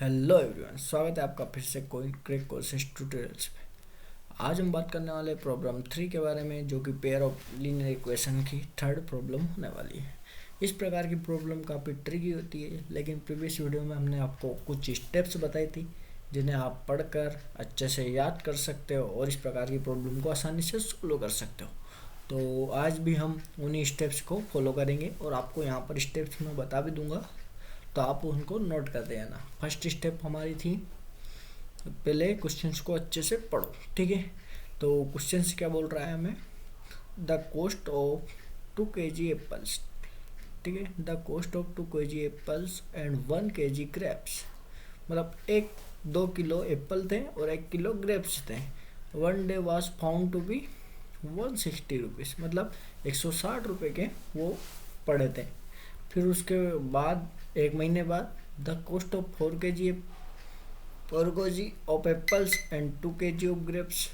Hello everyone, स्वागत है आपका फिर से कोई क्रेक कोर्सेज ट्यूटोरियल्स पे। आज हम बात करने वाले प्रॉब्लम 3 के बारे में, जो कि पेयर ऑफ लीनियर इक्वेशन की थर्ड प्रॉब्लम होने वाली है। इस प्रकार की प्रॉब्लम काफ़ी ट्रिकी होती है, लेकिन प्रीवियस वीडियो में हमने आपको कुछ स्टेप्स बताई थी जिन्हें आप पढ़कर अच्छे से याद कर सकते हो और इस प्रकार की प्रॉब्लम को आसानी से सोल्व कर सकते हो। तो आज भी हम उन्हीं स्टेप्स को फॉलो करेंगे और आपको यहाँ पर स्टेप्स मैं बता भी दूंगा, तो आप उनको नोट कर देना। फर्स्ट स्टेप हमारी थी, पहले क्वेश्चंस को अच्छे से पढ़ो, ठीक है। तो क्वेश्चंस क्या बोल रहा है हमें, the cost of 2 kg apples, ठीक है। The cost of 2 kg apples and 1 kg grapes, मतलब 2 किलो एप्पल थे और 1 किलो ग्रेप्स थे। One day was found to be 160 rupees, मतलब 160 रुपये के वो पड़े थे। फिर उसके बाद 1 महीने बाद the cost of 4 kg of apples and 2 kg of grapes,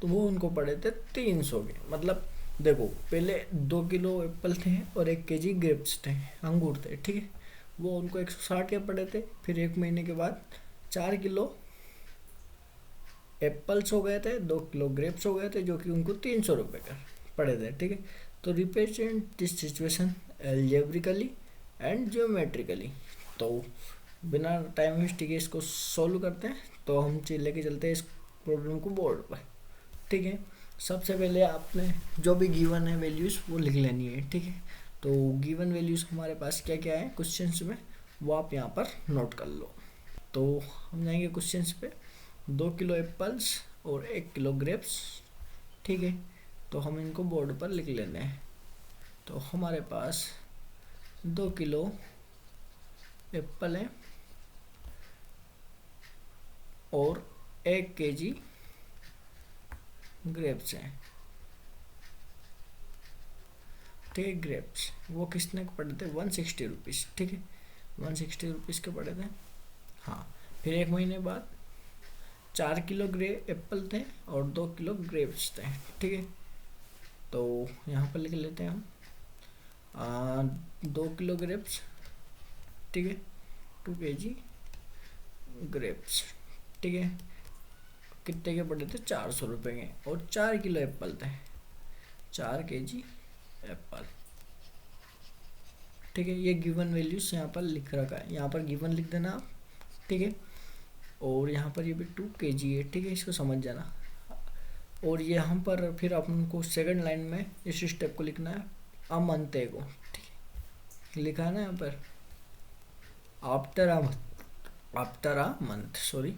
तो वो उनको पड़े थे 300 के। मतलब देखो, पहले 2 किलो एप्पल थे और 1 kg ग्रेप्स थे, अंगूर थे, ठीक है। वो उनको 160 के पड़े थे। फिर 1 महीने के बाद 4 किलो एप्पल्स हो गए थे, 2 किलो ग्रेप्स हो गए थे, जो कि उनको 300 रुपये का पड़े थे, ठीक है। तो represent this situation algebraically and geometrically. तो बिना टाइम वेस्ट के इसको सॉल्व करते हैं। तो हम लेके चलते हैं इस प्रॉब्लम को बोर्ड पर, ठीक है। सबसे पहले आपने जो भी गिवन है वैल्यूज़ वो लिख लेनी है, ठीक है। तो गिवन वैल्यूज़ हमारे पास क्या क्या है क्वेश्चंस में, वो आप यहाँ पर नोट कर लो। तो हम जाएंगे क्वेश्चंस पे। 2 किलो एप्पल्स और 1 किलो ग्रेप्स, ठीक है। तो हम इनको बोर्ड पर लिख लेने हैं। तो हमारे पास 2 किलो एप्पल है और 1 kg ग्रेप्स हैं, ठीक है। ग्रेप्स वो किसने पड़े थे 160 रुपीज़, ठीक है। 160 रुपीज़ के पड़े थे, हाँ। फिर 1 महीने बाद 4 किलो एप्पल थे और 2 किलो ग्रेप्स थे, ठीक है। तो यहाँ पर लिख लेते हैं हम 2 किलो ग्रेप्स, ठीक है, 2 kg ग्रेप्स, ठीक है। कितने के पड़े थे 400 रुपये के, और 4 किलो एप्पल थे, 4 kg एप्पल, ठीक है। ये गिवन वैल्यूज यहाँ पर लिख रखा है, यहाँ पर गिवन लिख देना आप, ठीक है। और यहाँ पर ये भी 2 kg है, ठीक है, इसको समझ जाना। और यहाँ पर फिर आपको सेकंड लाइन में इस स्टेप को लिखना है, अमंते को, ठीक है, लिखा है ना यहाँ पर, after a month, sorry,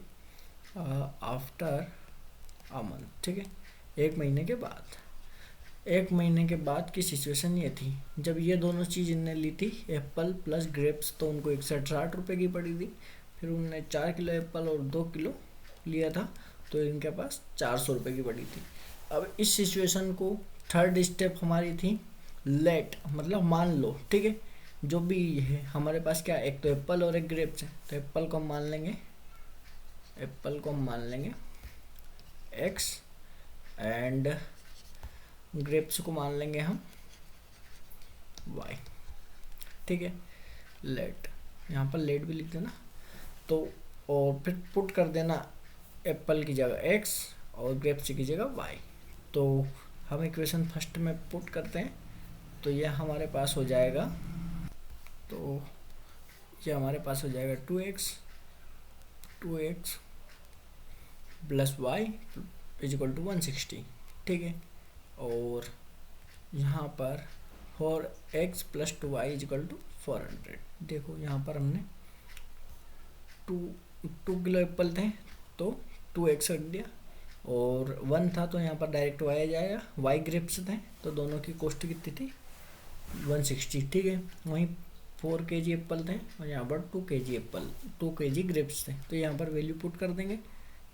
after a month, ठीक है। 1 महीने के बाद, 1 महीने के बाद की सिचुएशन ये थी, जब ये दोनों चीज़ इनने ली थी, एप्पल प्लस ग्रेप्स, तो उनको 160 रुपये की पड़ी थी। फिर उनने 4 किलो एप्पल और 2 किलो लिया था, तो इनके पास 400 रुपये की पड़ी थी। अब इस सिचुएशन को थर्ड स्टेप हमारी थी लेट, मतलब मान लो, ठीक है। जो भी है हमारे पास क्या, एक तो एप्पल और एक ग्रेप्स है, तो एप्पल को हम मान लेंगे, एप्पल को हम मान लेंगे x, एंड ग्रेप्स को मान लेंगे हम y, ठीक है। लेट, यहाँ पर लेट भी लिख देना। तो और फिर पुट कर देना एप्पल की जगह x और ग्रेप्स की जगह y। तो हम इक्वेशन फर्स्ट में पुट करते हैं, तो यह हमारे पास हो जाएगा, तो यह हमारे पास हो जाएगा 2x plus Y is equal to 160, ठीक है। और यहाँ पर 4x plus 2y is equal to 400। देखो यहाँ पर हमने 2 किलो एप्पल थे तो 2x रख दिया, और 1 था तो यहाँ पर डायरेक्ट y आ जाएगा। y ग्रेप्स थे तो दोनों की कॉस्ट कितनी थी 160, ठीक है। वहीं 4 kg एप्पल थे और यहाँ पर 2 kg ग्रेप्स थे, तो यहाँ पर वैल्यू पुट कर देंगे,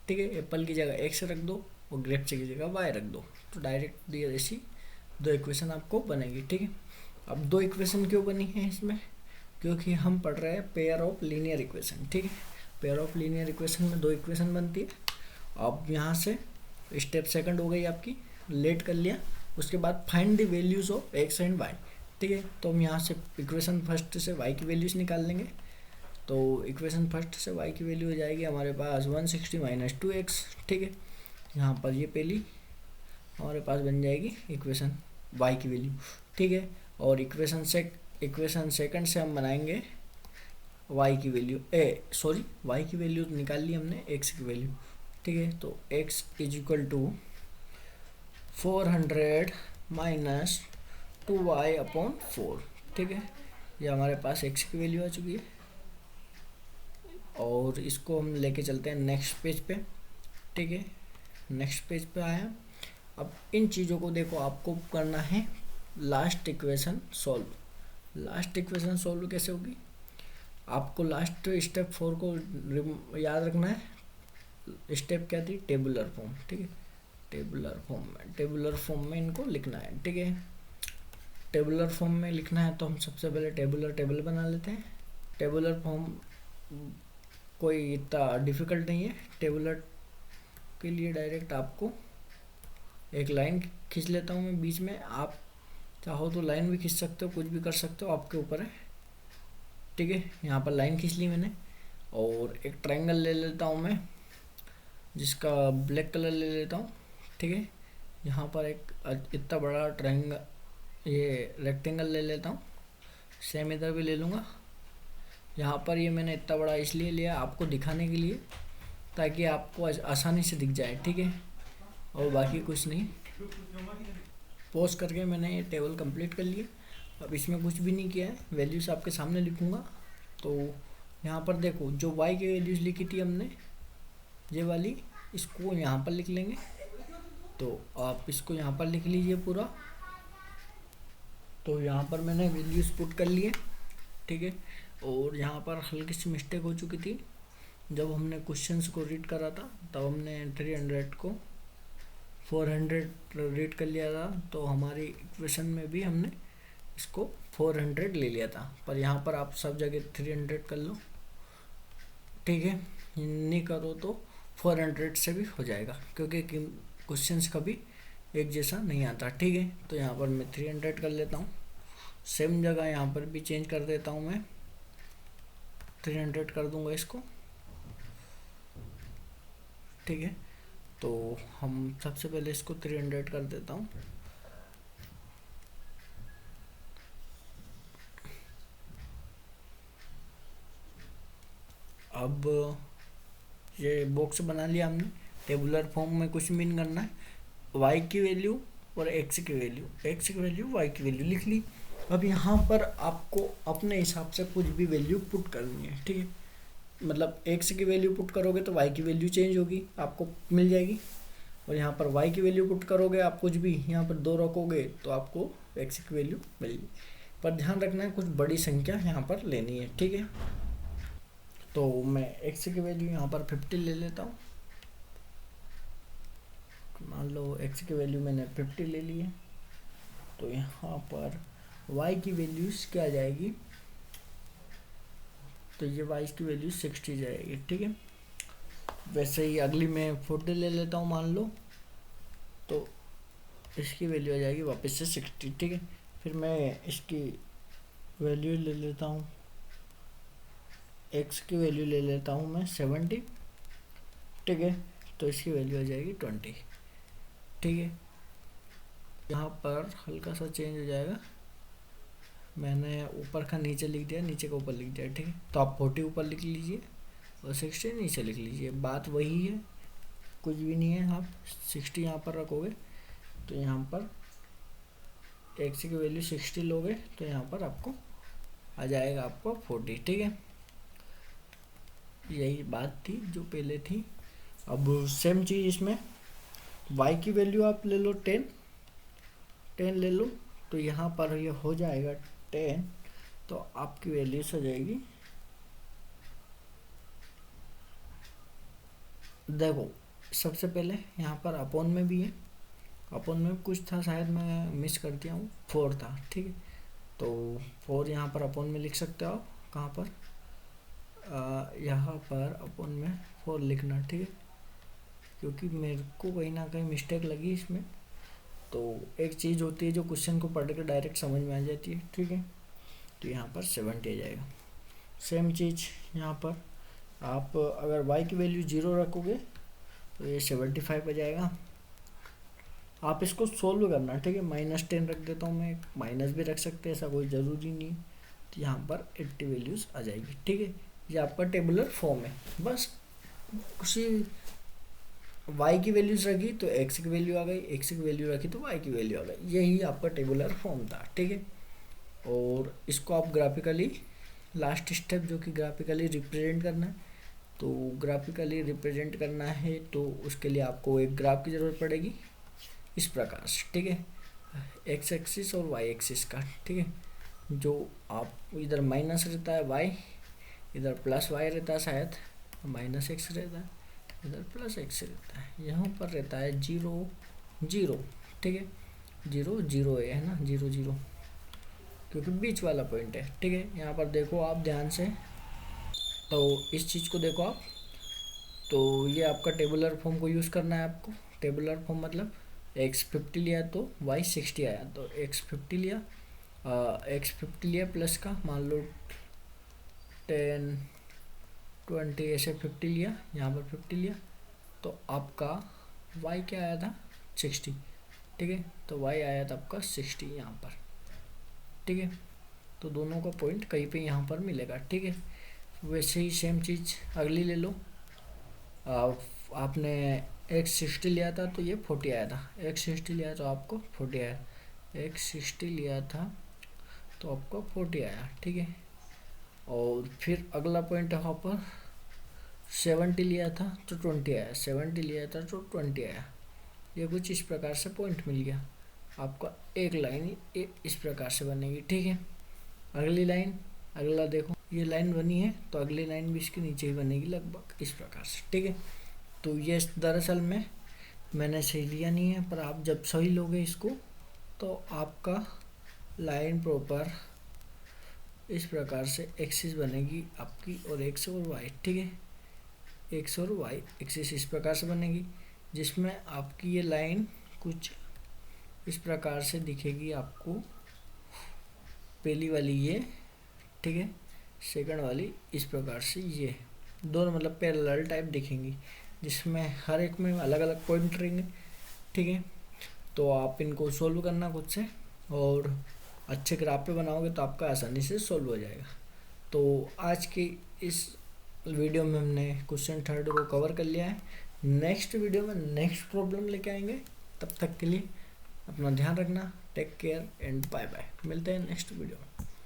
ठीक है। एप्पल की जगह x रख दो और ग्रेप्स की जगह y रख दो, तो डायरेक्ट दिया ऐसी 2 इक्वेशन आपको बनेगी, ठीक है। अब 2 इक्वेशन क्यों बनी है इसमें, क्योंकि हम पढ़ रहे हैं पेयर ऑफ लीनियर इक्वेशन, ठीक है। पेयर ऑफ लीनियर इक्वेशन में 2 इक्वेशन बनती है। अब यहाँ से स्टेप सेकंड हो गई आपकी, लेट कर लिया, उसके बाद find the values of x and y, ठीक है। तो हम यहाँ से इक्वेशन फर्स्ट से y की वैल्यूज निकाल लेंगे। तो इक्वेशन फर्स्ट से y की वैल्यू हो जाएगी हमारे पास 160 माइनस 2x, ठीक है। यहाँ पर ये पहली हमारे पास बन जाएगी इक्वेशन y की वैल्यू, ठीक है। और इक्वेशन सेकंड से हम बनाएंगे y की वैल्यू y की वैल्यू निकाल ली हमने x की वैल्यू, ठीक है। तो x is equal to 400 minus 2y upon 4, ठीक है। ये हमारे पास x की वैल्यू आ चुकी है और इसको हम लेके चलते हैं नेक्स्ट पेज पे, ठीक है। नेक्स्ट पेज पे आया। अब इन चीज़ों को देखो, आपको करना है last equation solve. Last equation solve कैसे होगी, आपको लास्ट स्टेप 4 को याद रखना है। स्टेप क्या थी, टेबुलर फॉर्म, ठीक है। टेबुलर फॉर्म में इनको लिखना है, ठीक है। टेबुलर फॉर्म में लिखना है तो हम सबसे पहले टेबल बना लेते हैं। टेबुलर फॉर्म कोई इतना डिफ़िकल्ट नहीं है। टेबुलर के लिए डायरेक्ट आपको एक लाइन खींच लेता हूँ मैं बीच में, आप चाहो तो लाइन भी खींच सकते हो, कुछ भी कर सकते हो, आपके ऊपर है, ठीक है। यहाँ पर लाइन खींच ली मैंने और एक ट्रायंगल ले लेता हूँ मैं, जिसका ब्लैक कलर ले लेता हूँ, ठीक है। यहाँ पर एक इतना बड़ा ट्रायंगल, ये रेक्टेंगल ले लेता हूँ, सेम इधर भी ले लूँगा। यहाँ पर ये मैंने इतना बड़ा इसलिए लिया आपको दिखाने के लिए, ताकि आपको आसानी से दिख जाए, ठीक है। और बाकी कुछ नहीं। पॉज करके मैंने ये टेबल कंप्लीट कर लिया। अब इसमें कुछ भी नहीं किया है, वैल्यूज़ आपके सामने लिखूँगा। तो यहाँ पर देखो, जो y की वैल्यूज़ लिखी थी हमने, ये वाली, इसको यहाँ पर लिख लेंगे। तो आप इसको यहाँ पर लिख लीजिए पूरा। तो यहाँ पर मैंने वैल्यूज़ पुट कर लिए, ठीक है। और यहाँ पर हल्की सी मिस्टेक हो चुकी थी, जब हमने क्वेश्चंस को रीड करा था तब हमने 300 को 400 रीड कर लिया था, तो हमारी इक्वेशन में भी हमने इसको 400 ले लिया था। पर यहाँ पर आप सब जगह 300 कर लो, ठीक है। नहीं करो तो 400 से भी हो जाएगा, क्योंकि क्वेश्चंस कभी एक जैसा नहीं आता, ठीक है। तो यहाँ पर मैं 300 कर लेता हूँ। सेम जगह यहाँ पर भी चेंज कर देता हूँ, मैं 300 कर दूंगा इसको, ठीक है। तो हम सबसे पहले इसको 300 कर देता हूँ। अब ये बॉक्स बना लिया हमने। टेबुलर फॉर्म में कुछ मीन करना है, y की वैल्यू और x की वैल्यू, y की वैल्यू लिख ली। अब यहाँ पर आपको अपने हिसाब से कुछ भी वैल्यू पुट करनी है, ठीक है। मतलब x की वैल्यू पुट करोगे तो y की वैल्यू चेंज होगी, आपको मिल जाएगी। और यहाँ पर y की वैल्यू पुट करोगे, आप कुछ भी यहाँ पर 2 रखोगे तो आपको x की वैल्यू मिलेगी। पर ध्यान रखना है, कुछ बड़ी संख्या यहाँ पर लेनी है, ठीक है। तो मैं x की वैल्यू यहाँ पर 50 ले लेता हूँ। मान लो x की वैल्यू मैंने 50 ले ली है। तो यहाँ पर y की वैल्यूज क्या आ जाएगी, तो ये y की वैल्यू 60 जाएगी, ठीक है। वैसे ही अगली मैं 40 ले लेता हूँ मान लो, तो इसकी वैल्यू आ जाएगी वापस से 60, ठीक है। फिर मैं इसकी वैल्यू ले लेता हूँ, x की वैल्यू ले लेता हूँ मैं 70, ठीक है। तो इसकी वैल्यू आ जाएगी 20, ठीक है। यहाँ पर हल्का सा चेंज हो जाएगा, मैंने ऊपर का नीचे लिख दिया, नीचे का ऊपर लिख दिया, ठीक है। तो आप 40 ऊपर लिख लीजिए और 60 नीचे लिख लीजिए, बात वही है, कुछ भी नहीं है। आप 60 यहाँ पर रखोगे तो यहाँ पर x की वैल्यू 60 लोगे तो यहाँ पर आपको आ जाएगा आपको 40, ठीक है। यही बात थी जो पहले थी। अब सेम चीज़ इसमें y की वैल्यू आप ले लो 10 ले लो, तो यहाँ पर ये हो जाएगा 10, तो आपकी वैल्यू हो जाएगी, देखो सबसे पहले यहाँ पर अपॉन में भी है, अपॉन में कुछ था शायद मैं मिस कर दिया हूँ, 4 था, ठीक है। तो 4 यहाँ पर अपॉन में लिख सकते हो आप, कहाँ पर यहाँ पर अपॉन में 4 लिखना, ठीक है, क्योंकि मेरे को कहीं ना कहीं मिस्टेक लगी इसमें। तो एक चीज़ होती है जो क्वेश्चन को पढ़ के डायरेक्ट समझ में आ जाती है, ठीक है। तो यहाँ पर 70 आ जाएगा। सेम चीज़ यहाँ पर आप अगर y की वैल्यू 0 रखोगे तो ये 75 आ जाएगा। आप इसको सोल्व करना, ठीक है। -10 रख देता हूँ मैं, माइनस भी रख सकते हैं, ऐसा कोई ज़रूरी नहीं। तो यहाँ पर 80 वैल्यूज़ आ जाएगी, ठीक है। ये आपका टेबुलर फॉर्म है। बस उसी y की वैल्यूज रखी तो x की वैल्यू आ गई, x की वैल्यू रखी तो y की वैल्यू आ गई। यही आपका टेबुलर फॉर्म था, ठीक है। और इसको आप ग्राफिकली, लास्ट स्टेप जो कि ग्राफिकली रिप्रेजेंट करना है, तो ग्राफिकली रिप्रेजेंट करना है तो उसके लिए आपको एक ग्राफ की ज़रूरत पड़ेगी इस प्रकार से, ठीक है। एक्स एक्सिस और वाई एक्सिस का, ठीक है। जो आप इधर माइनस रहता है y, इधर प्लस y रहता है, शायद -x रहता है, इधर +x रहता है, यहाँ पर रहता है 0 0, ठीक है। 0 0 है ना, 0 0, क्योंकि बीच वाला पॉइंट है, ठीक है। यहाँ पर देखो आप ध्यान से, तो इस चीज़ को देखो आप, तो ये आपका टेबुलर फॉर्म को यूज़ करना है आपको। टेबुलर फॉर्म मतलब x 50 लिया तो y 60 आया, तो x 50 लिया, x 50 लिया प्लस का, मान लो 10 20 ऐसे 50 लिया, यहाँ पर 50 लिया, तो आपका y क्या आया था 60, ठीक है। तो y आया था आपका 60 यहाँ पर, ठीक है। तो दोनों का पॉइंट कहीं पे यहाँ पर मिलेगा, ठीक है। वैसे ही सेम चीज़ अगली ले लो। आपने x 60 लिया था तो ये 40 आया था, x 60 लिया तो आपको 40 आया, x 60 लिया था तो आपको 40 आया, ठीक है। और फिर अगला पॉइंट यहाँ पर 70 लिया था तो 20 आया, 70 लिया था तो 20 आया। ये कुछ इस प्रकार से पॉइंट मिल गया आपका। एक लाइन इस प्रकार से बनेगी, ठीक है। अगली लाइन, अगला देखो, ये लाइन बनी है तो अगली लाइन भी इसके नीचे ही बनेगी लगभग इस प्रकार से, ठीक है। तो ये दरअसल में मैंने सही लिया नहीं है, पर आप जब सही लोगे इसको तो आपका लाइन प्रॉपर इस प्रकार से एक्सिस बनेगी आपकी, और एक्स और वाई, ठीक है। एक्स और वाई एक्सिस इस प्रकार से बनेगी, जिसमें आपकी ये लाइन कुछ इस प्रकार से दिखेगी आपको। पहली वाली ये, ठीक है, सेकंड वाली इस प्रकार से, ये दोनों मतलब पैरेलल टाइप दिखेंगी, जिसमें हर एक में अलग अलग पॉइंट रहेंगे, ठीक है। तो आप इनको सोल्व करना खुद से, और अच्छे ग्राफ पे बनाओगे तो आपका आसानी से सोल्व हो जाएगा। तो आज की इस वीडियो में हमने क्वेश्चन 3 को कवर कर लिया है। नेक्स्ट वीडियो में नेक्स्ट प्रॉब्लम लेके आएंगे। तब तक के लिए अपना ध्यान रखना, take care and bye bye. मिलते हैं नेक्स्ट वीडियो में।